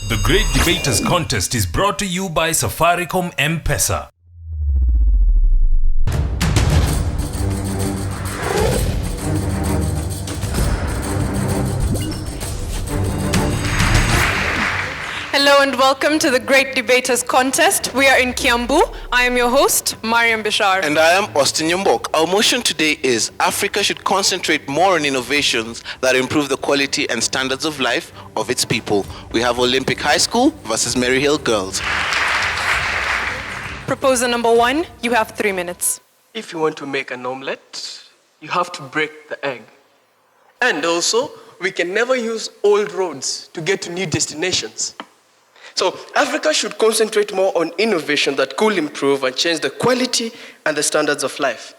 The Great Debaters Contest is brought to you by Safaricom M-Pesa. Hello and welcome to the Great Debaters Contest. We are in Kiambu. I am your host, Mariam Bishar. And I am Austin Yombok. Our motion today is Africa should concentrate more on innovations that improve the quality and standards of life of its people. We have Olympic High School versus Maryhill girls. Proposer number 1, you have 3 minutes. If you want to make an omelette, you have to break the egg. And also, we can never use old roads to get to new destinations. So Africa should concentrate more on innovation that could improve and change the quality and the standards of life.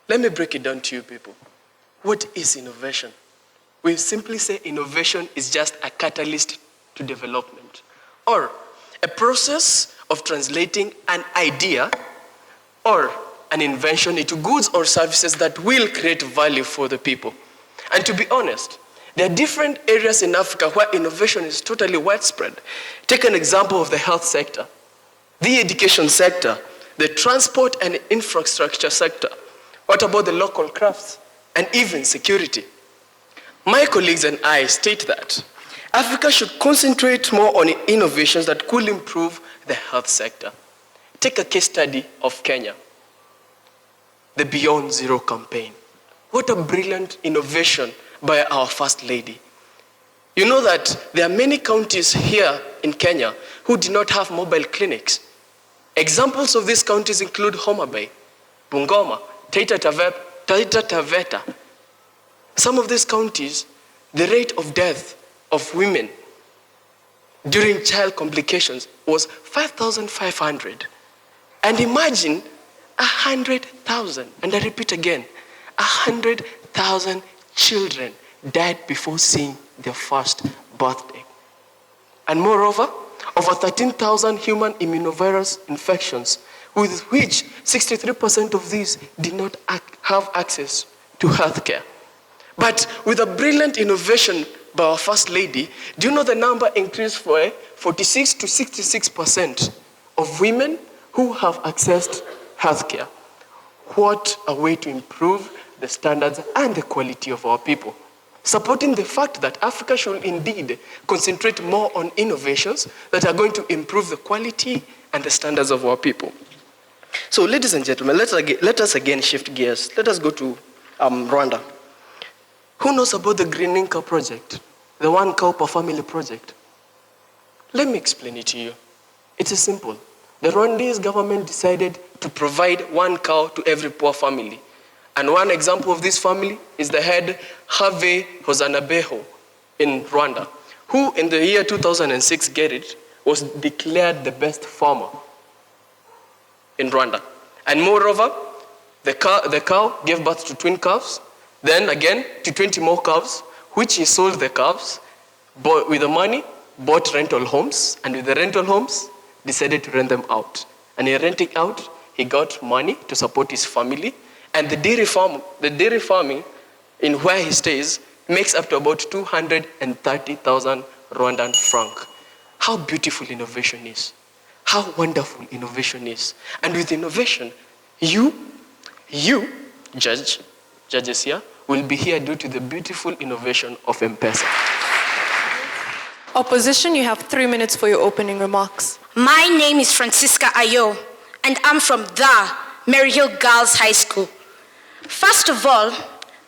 Let me break it down to you people. What is innovation? We simply say innovation is just a catalyst to development, or a process of translating an idea or an invention into goods or services that will create value for the people. And to be honest, there are different areas in Africa where innovation is totally widespread. Take an example of the health sector, the education sector, the transport and infrastructure sector. What about the local crafts and even security? My colleagues and I state that Africa should concentrate more on innovations that could improve the health sector. Take a case study of Kenya, the Beyond Zero campaign. What a brilliant innovation by our First Lady. You know that there are many counties here in Kenya who do not have mobile clinics. Examples of these counties include Homa Bay, Bungoma, Taita Taveta. Some of these counties, the rate of death of women during child complications was 5,500. And imagine 100,000, and I repeat again, 100,000 children died before seeing their first birthday. And moreover, over 13,000 human immunovirus infections, with which 63% of these did not have access to healthcare. But with a brilliant innovation by our First Lady, do you know the number increased from 46 to 66% of women who have accessed healthcare? What a way to improve the standards and the quality of our people, supporting the fact that Africa should indeed concentrate more on innovations that are going to improve the quality and the standards of our people. So, ladies and gentlemen, let us again shift gears. Let us go to Rwanda. Who knows about the Greening Cow project, the 1 cow per family project? Let me explain it to you. It is simple. The Rwandese government decided to provide 1 cow to every poor family. And one example of this family is the head Have Hozanabeho in Rwanda, who in the year 2006, get it, was declared the best farmer in Rwanda. And moreover, the cow gave birth to twin calves, then again to 20 more calves, which he sold the calves, with the money, bought rental homes, and with the rental homes, decided to rent them out. And in renting out, he got money to support his family. And the dairy farming in where he stays makes up to about 230,000 Rwandan franc. How beautiful innovation is. How wonderful innovation is. And with innovation, you judges here, will be here due to the beautiful innovation of M-Pesa. Opposition, you have 3 minutes for your opening remarks. My name is Francisca Ayo, and I'm from the Maryhill Girls High School. First of all,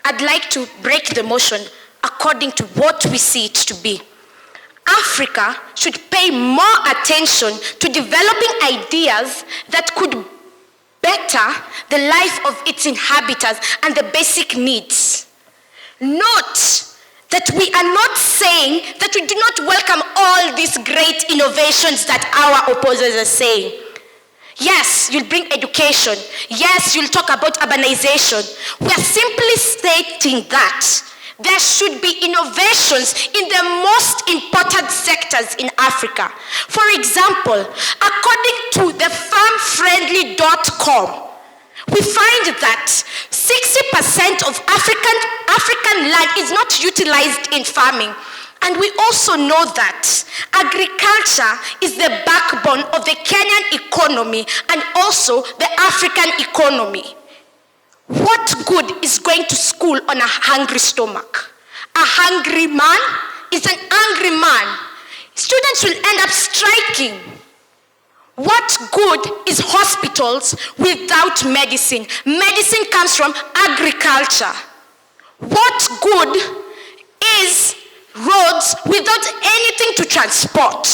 I'd like to break the motion according to what we see it to be. Africa should pay more attention to developing ideas that could better the life of its inhabitants and the basic needs. Note that we are not saying that we do not welcome all these great innovations that our opposers are saying. Yes, you'll bring education. Yes, you'll talk about urbanization. We are simply stating that there should be innovations in the most important sectors in Africa. For example, according to the farmfriendly.com, we find that 60% of African land is not utilized in farming. And we also know that agriculture is the backbone of the Kenyan economy and also the African economy. What good is going to school on a hungry stomach? A hungry man is an angry man. Students will end up striking. What good is hospitals without medicine? Medicine comes from agriculture. What good is roads without anything to transport?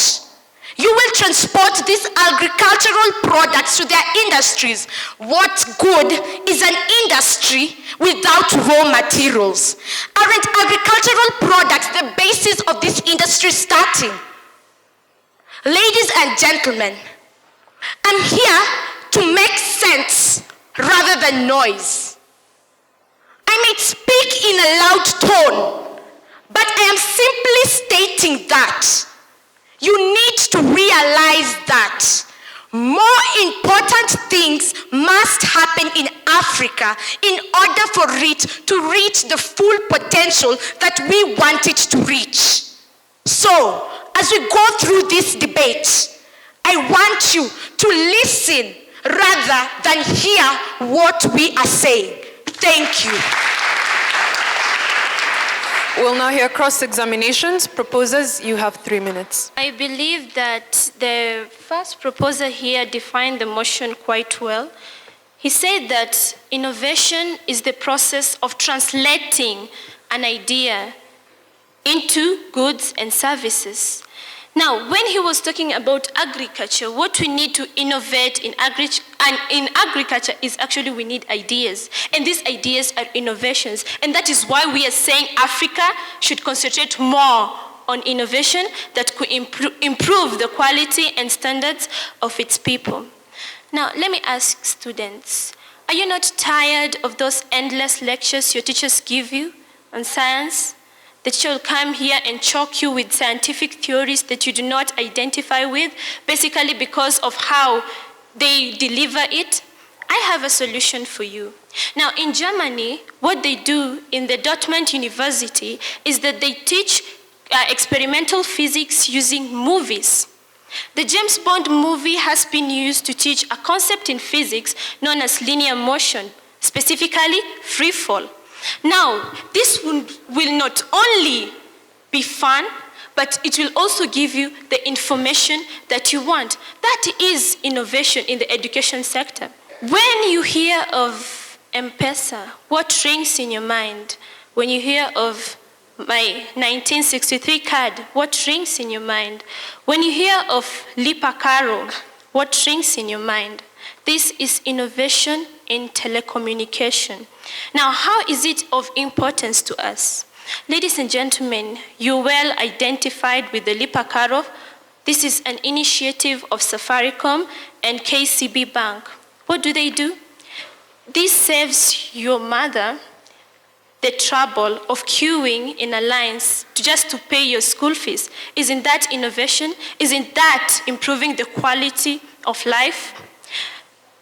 You will transport these agricultural products to their industries. What good is an industry without raw materials? Aren't agricultural products the basis of this industry starting? Ladies and gentlemen, I'm here to make sense rather than noise. I may speak in a loud tone, but I am simply stating that you need to realize that more important things must happen in Africa in order for it to reach the full potential that we want it to reach. So, as we go through this debate, I want you to listen rather than hear what we are saying. Thank you. We'll now hear cross-examinations. Proposers, you have 3 minutes. I believe that the first proposer here defined the motion quite well. He said that innovation is the process of translating an idea into goods and services. Now, when he was talking about agriculture, what we need to innovate in agriculture is actually we need ideas. And these ideas are innovations. And that is why we are saying Africa should concentrate more on innovation that could improve the quality and standards of its people. Now, let me ask students, are you not tired of those endless lectures your teachers give you on science? The teacher will come here and choke you with scientific theories that you do not identify with, basically because of how they deliver it. I have a solution for you. Now, in Germany, what they do in the Dortmund University is that they teach experimental physics using movies. The James Bond movie has been used to teach a concept in physics known as linear motion, specifically free fall. Now, this will not only be fun, but it will also give you the information that you want. That is innovation in the education sector. When you hear of M-Pesa, what rings in your mind? When you hear of my 1963 card, what rings in your mind? When you hear of Lipa Caro, what rings in your mind? This is innovation in telecommunication. Now, how is it of importance to us? Ladies and gentlemen, you well identified with the Lipa Caro. This is an initiative of Safaricom and KCB Bank. What do? This saves your mother the trouble of queuing in a lines just to pay your school fees. Isn't that innovation? Isn't that improving the quality of life?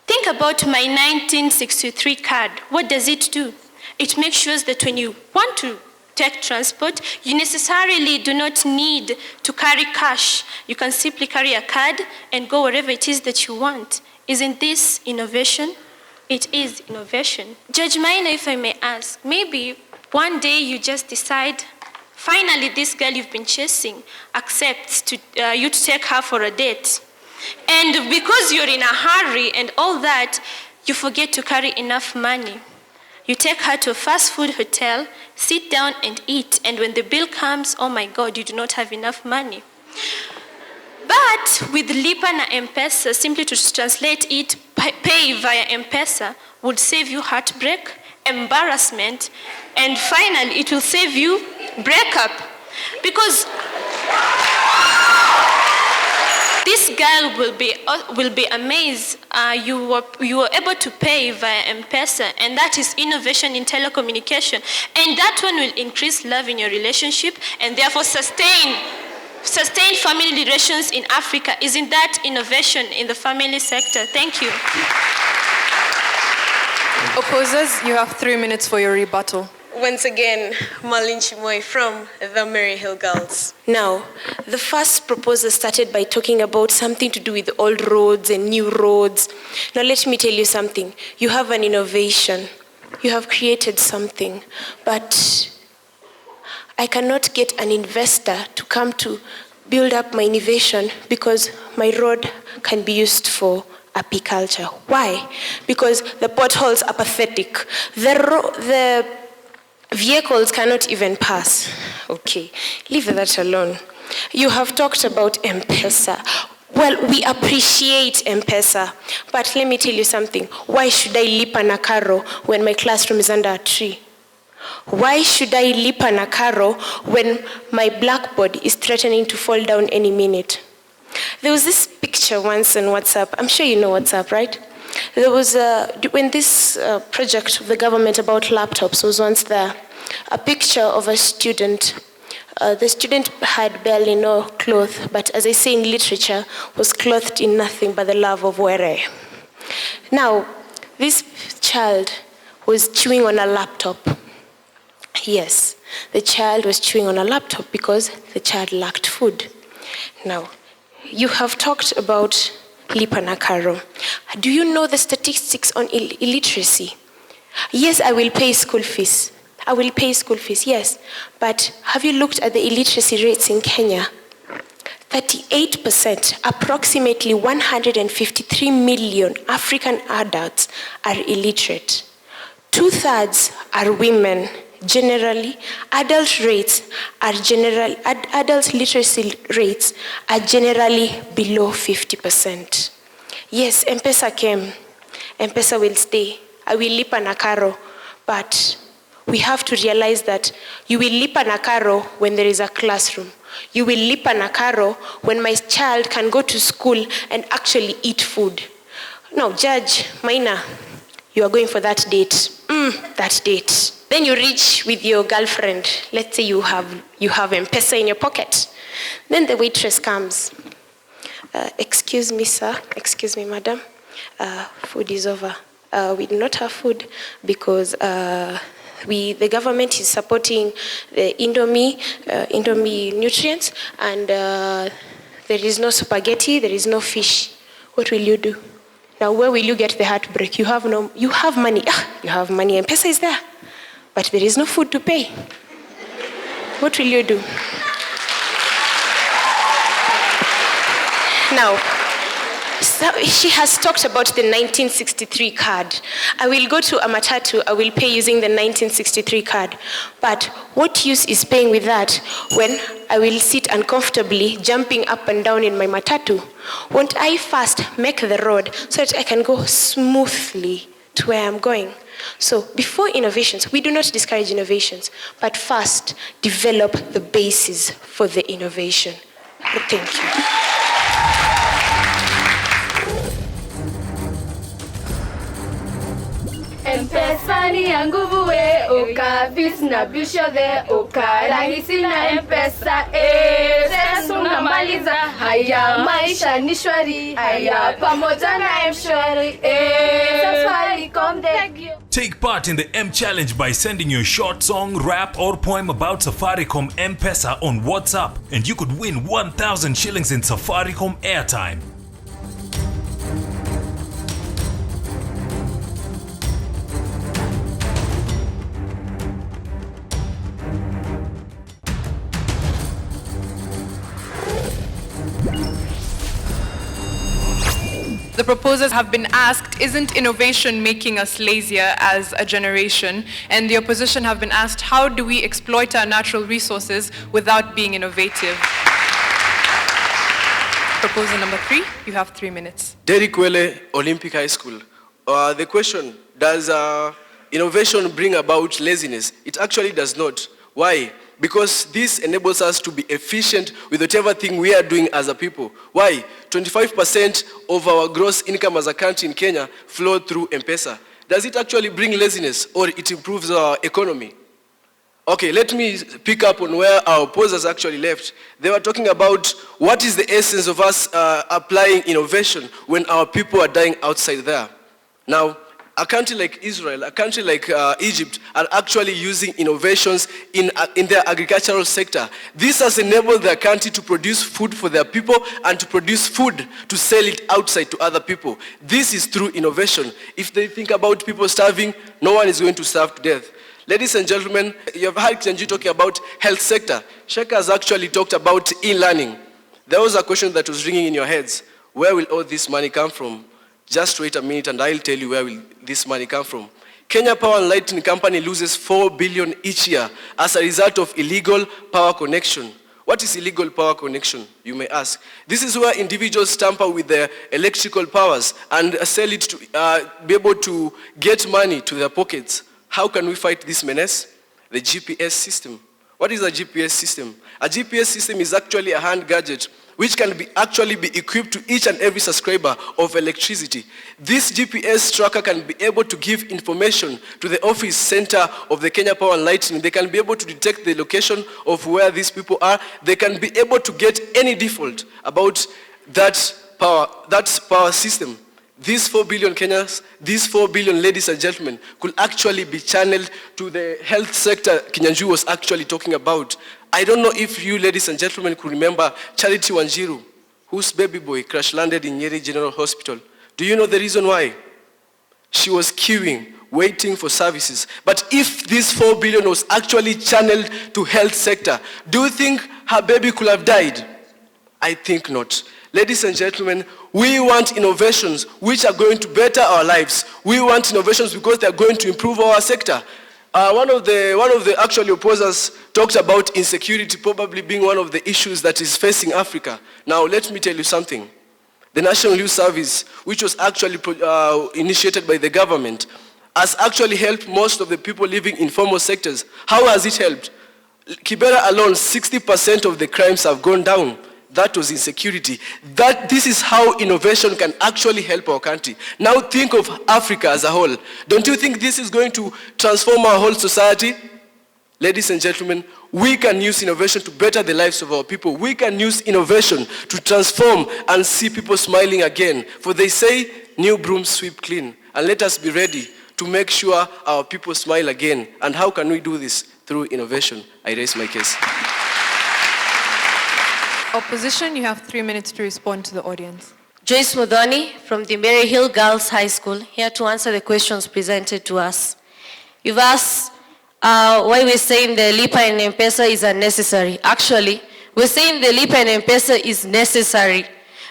Think about my 1963 card. What does it do? It makes sure that when you want to take transport, you necessarily do not need to carry cash. You can simply carry a card and go wherever it is that you want. Isn't this innovation? It is innovation. Judge Minor, if I may ask, maybe one day you just decide, finally this girl you've been chasing accepts you to take her for a date. And because you're in a hurry and all that, you forget to carry enough money. You take her to a fast food hotel, sit down and eat, and when the bill comes, oh my God, you do not have enough money. But with Lipa na M-Pesa, simply to translate it, pay via M-Pesa would save you heartbreak, embarrassment, and finally it will save you breakup. Because this girl will be amazed you were able to pay via M-Pesa, and that is innovation in telecommunication. And that one will increase love in your relationship and therefore sustain family relations in Africa. Isn't that innovation in the family sector? Thank you. Opposers, you have 3 minutes for your rebuttal. Once again, Marlene Chimoy from the Maryhill Girls. Now, the first proposal started by talking about something to do with old roads and new roads. Now, let me tell you something. You have an innovation. You have created something, but I cannot get an investor to come to build up my innovation because my road can be used for apiculture. Why? Because the potholes are pathetic. The vehicles cannot even pass. Okay, leave that alone. You have talked about M-Pesa. Well, we appreciate M-Pesa, but let me tell you something. Why should I lipa na karo when my classroom is under a tree? Why should I lipa na karo when my blackboard is threatening to fall down any minute? There was this picture once on WhatsApp. I'm sure you know WhatsApp, right? There was when this project of the government about laptops was once there, a picture of a student. The student had barely no clothes, but as I say in literature, was clothed in nothing but the love of were. Now, this child was chewing on a laptop. Yes, the child was chewing on a laptop because the child lacked food. Now, you have talked about lipa na karo. Do you know the statistics on illiteracy? Yes, I will pay school fees. I will pay school fees, yes. But have you looked at the illiteracy rates in Kenya? 38%, approximately 153 million African adults are illiterate. 2/3 are women. Generally, adult literacy rates are generally below 50%. Yes, M-Pesa came. M-Pesa will stay. I will lipa na karo, but we have to realize that you will lipa na karo when there is a classroom. You will lipa na karo when my child can go to school and actually eat food. Now, Judge Maina, you are going for that date. That date. Then you reach with your girlfriend. Let's say you have M-Pesa in your pocket. Then the waitress comes. Excuse me, sir. Excuse me, madam. Food is over. We do not have food because the government is supporting the Indomie nutrients, and there is no spaghetti, there is no fish. What will you do? Now, where will you get the heartbreak? You have money. You have money, and M-Pesa is there, but there is no food to pay. What will you do? Now, so she has talked about the 1963 card. I will go to a matatu, I will pay using the 1963 card. But what use is paying with that when I will sit uncomfortably jumping up and down in my matatu? Won't I first make the road so that I can go smoothly to where I'm going? So before innovations, we do not discourage innovations, but first develop the basis for the innovation. Thank you. M-Pesa ni ya nguvu we, oka bits na bisho de, oka rahisi na M-Pesa sasa tunamaliza, haya maisha ni shwari, haya pamoja na M-Shwari Safaricom thank you. Take part in the M Challenge by sending your short song, rap, or poem about Safaricom M-Pesa on WhatsApp, and you could win 1,000 shillings in Safaricom airtime. The proposers have been asked, isn't innovation making us lazier as a generation? And the opposition have been asked, how do we exploit our natural resources without being innovative? Proposal number 3, you have 3 minutes. Derek Wele, Olympic High School. The question, does innovation bring about laziness? It actually does not. Why? Because this enables us to be efficient with whatever thing we are doing as a people. Why? 25% of our gross income as a country in Kenya flow through M-Pesa. Does it actually bring laziness or it improves our economy? Okay, let me pick up on where our opposers actually left. They were talking about what is the essence of us applying innovation when our people are dying outside there. Now, a country like Israel, a country like Egypt are actually using innovations in their agricultural sector. This has enabled their country to produce food for their people and to produce food to sell it outside to other people. This is through innovation. If they think about people starving, no one is going to starve to death. Ladies and gentlemen, you have heard Kenji talking about health sector. Sheka has actually talked about e-learning. There was a question that was ringing in your heads. Where will all this money come from? Just wait a minute and I'll tell you where will this money come from. Kenya Power and Lighting Company loses 4 billion each year as a result of illegal power connection. What is illegal power connection, you may ask? This is where individuals tamper with their electrical powers and sell it to be able to get money to their pockets. How can we fight this menace? The GPS system. What is a GPS system? A GPS system is actually a hand gadget which can actually be equipped to each and every subscriber of electricity. This GPS tracker can be able to give information to the office center of the Kenya Power and Lighting. They can be able to detect the location of where these people are. They can be able to get any default about that power system. These 4 billion Kenyans, these 4 billion ladies and gentlemen could actually be channeled to the health sector Kinyanjui was actually talking about. I don't know if you ladies and gentlemen could remember Charity Wanjiru, whose baby boy crash landed in Nyeri General Hospital. Do you know the reason why? She was queuing, waiting for services. But if this 4 billion was actually channeled to health sector, do you think her baby could have died? I think not. Ladies and gentlemen, we want innovations which are going to better our lives. We want innovations because they are going to improve our sector. One of the actual opposers talked about insecurity probably being one of the issues that is facing Africa. Now, let me tell you something. The National Youth Service, which was actually initiated by the government, has actually helped most of the people living in formal sectors. How has it helped? Kibera alone, 60% of the crimes have gone down. That was insecurity. This is how innovation can actually help our country. Now think of Africa as a whole. Don't you think this is going to transform our whole society? Ladies and gentlemen, we can use innovation to better the lives of our people. We can use innovation to transform and see people smiling again. For they say, new brooms sweep clean. And let us be ready to make sure our people smile again. And how can we do this? Through innovation. I raise my case. Opposition, you have 3 minutes to respond to the audience. Joyce Mudhoni from the Maryhill Girls High School, here to answer the questions presented to us. You've asked why we're saying the Lipa and M-Pesa is unnecessary. Actually, we're saying the Lipa and M-Pesa is necessary.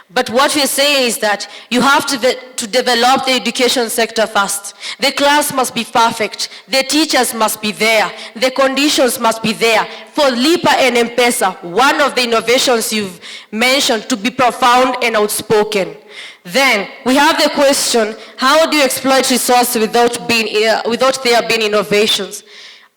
But what we're saying is that you have to develop the education sector first. The class must be perfect. The teachers must be there. The conditions must be there. For Lipa and M-Pesa, one of the innovations you've mentioned to be profound and outspoken. Then we have the question, how do you exploit resources without there being innovations?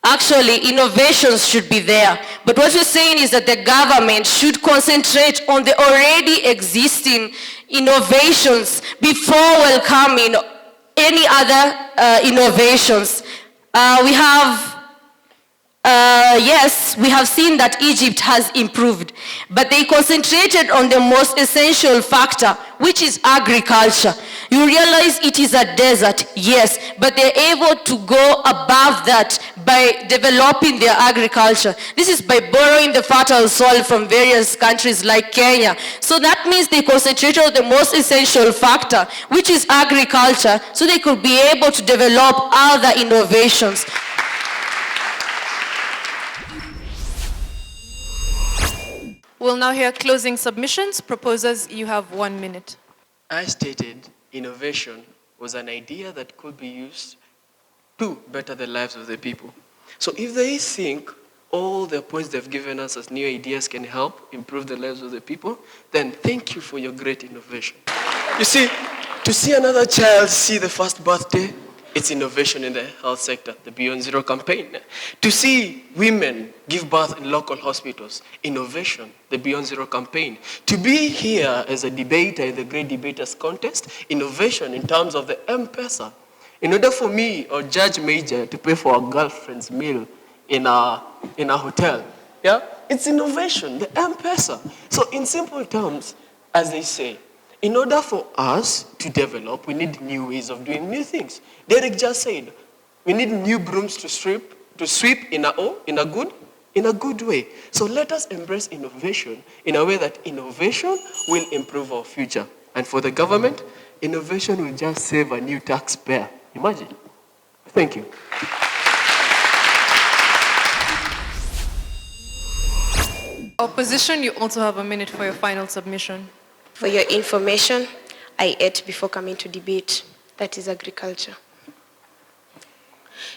Actually, innovations should be there. But what we're saying is that the government should concentrate on the already existing innovations before welcoming any other innovations. We have seen that Egypt has improved, but they concentrated on the most essential factor, which is agriculture. You realize it is a desert, yes, but they're able to go above that by developing their agriculture. This is by borrowing the fertile soil from various countries like Kenya. So that means they concentrated on the most essential factor, which is agriculture, so they could be able to develop other innovations. We'll now hear closing submissions. Proposers, you have 1 minute. I stated innovation was an idea that could be used to better the lives of the people. So if they think all the points they've given us as new ideas can help improve the lives of the people, then thank you for your great innovation. You see, to see another child see the first birthday, it's innovation in the health sector, the Beyond Zero campaign. To see women give birth in local hospitals, innovation, the Beyond Zero campaign. To be here as a debater in the Great Debaters Contest, innovation in terms of the M-Pesa. In order for me or Judge Major to pay for a girlfriend's meal in a hotel, yeah, it's innovation, the M-Pesa. So in simple terms, as they say, In order for us to develop, we need new ways of doing new things. Derek just said, we need new brooms to sweep in a good way. So let us embrace innovation in a way that innovation will improve our future. And for the government, innovation will just save a new taxpayer. Imagine. Thank you. Opposition, you also have a minute for your final submission. For your information, I ate before coming to debate. That is agriculture.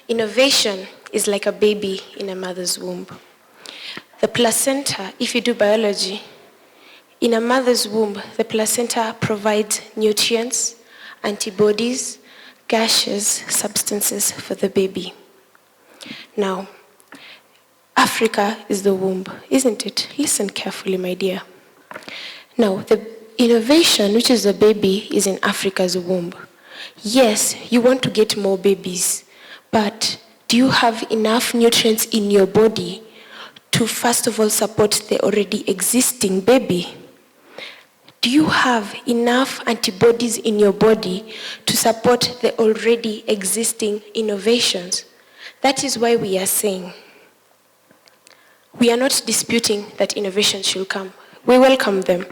Innovation is like a baby in a mother's womb. The placenta, if you do biology, in a mother's womb, the placenta provides nutrients, antibodies, gaseous substances for the baby. Now, Africa is the womb, isn't it? Listen carefully, my dear. Now, the innovation, which is the baby, is in Africa's womb. Yes, you want to get more babies, but do you have enough nutrients in your body to, first of all, support the already existing baby? Do you have enough antibodies in your body to support the already existing innovations? That is why we are saying, we are not disputing that innovation should come. We welcome them,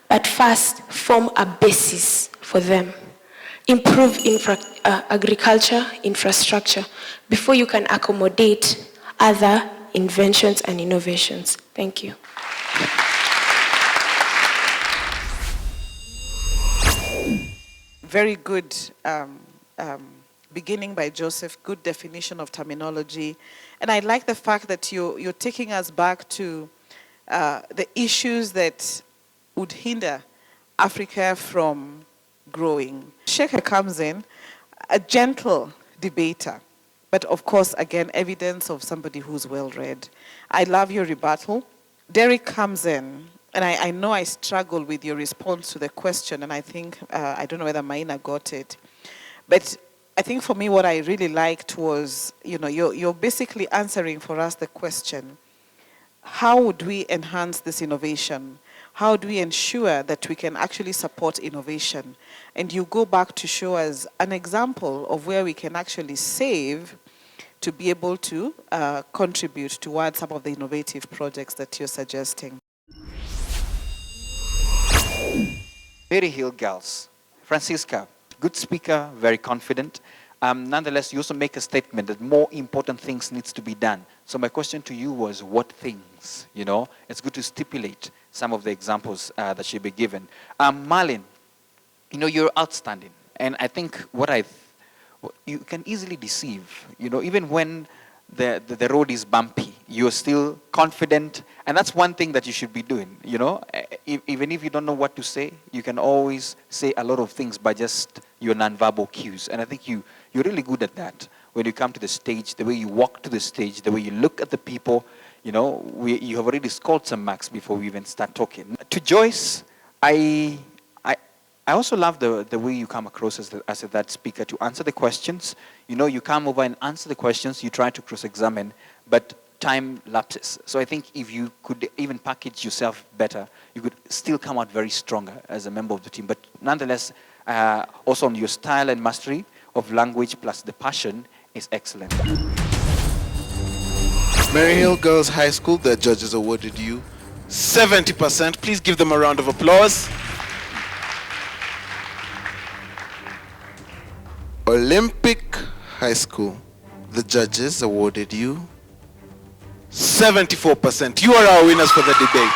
but first form a basis for them. Improve agriculture infrastructure before you can accommodate other inventions and innovations. Thank you. Very good beginning by Joseph, good definition of terminology. And I like the fact that you're taking us back to the issues that would hinder Africa from growing. Sheikha comes in, a gentle debater, but of course, again, evidence of somebody who's well-read. I love your rebuttal. Derek comes in, and I know I struggle with your response to the question, and I think, I don't know whether Maina got it, but I think for me what I really liked was, you're basically answering for us the question, how would we enhance this innovation? How do we ensure that we can actually support innovation? And you go back to show us an example of where we can actually save to be able to contribute towards some of the innovative projects that you're suggesting. Maryhill girls. Francisca, good speaker, very confident. Nonetheless, you also make a statement that more important things needs to be done. So my question to you was, what things? It's good to stipulate some of the examples that should be given. Marlene, you're outstanding. And I think you can easily deceive, even when the road is bumpy, you're still confident. And that's one thing that you should be doing, Even if you don't know what to say, you can always say a lot of things by just your nonverbal cues. And I think you're really good at that. When you come to the stage, the way you walk to the stage, the way you look at the people, you have already scored some marks before we even start talking. To Joyce, I also love the way you come across as that speaker to answer the questions. You come over and answer the questions, you try to cross-examine, but time lapses. So I think if you could even package yourself better, you could still come out very stronger as a member of the team. But nonetheless, also on your style and mastery of language plus the passion is excellent. Maryhill Girls High School, the judges awarded you 70%. Please give them a round of applause. Olympic High School, the judges awarded you 74%. You are our winners for the debate.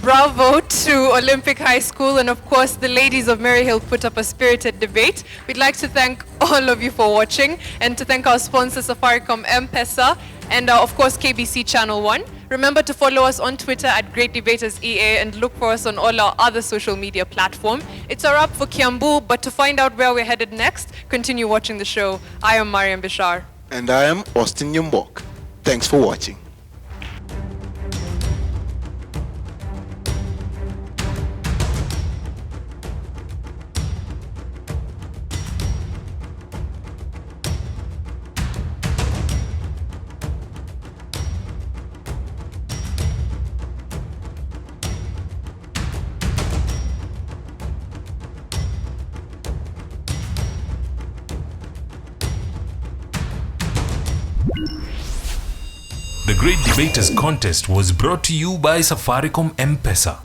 Bravo to Olympic High School, and of course the ladies of Maryhill put up a spirited debate. We'd like to thank all of you for watching, and to thank our sponsor Safaricom M-Pesa, and of course KBC Channel 1. Remember to follow us on Twitter at Great Debaters EA, and look for us on all our other social media platforms. It's a wrap for Kiambu, but to find out where we're headed next, continue watching the show. I am Mariam Bishar. And I am Austin Yumbok. Thanks for watching. The Great Debaters Contest was brought to you by Safaricom M-Pesa.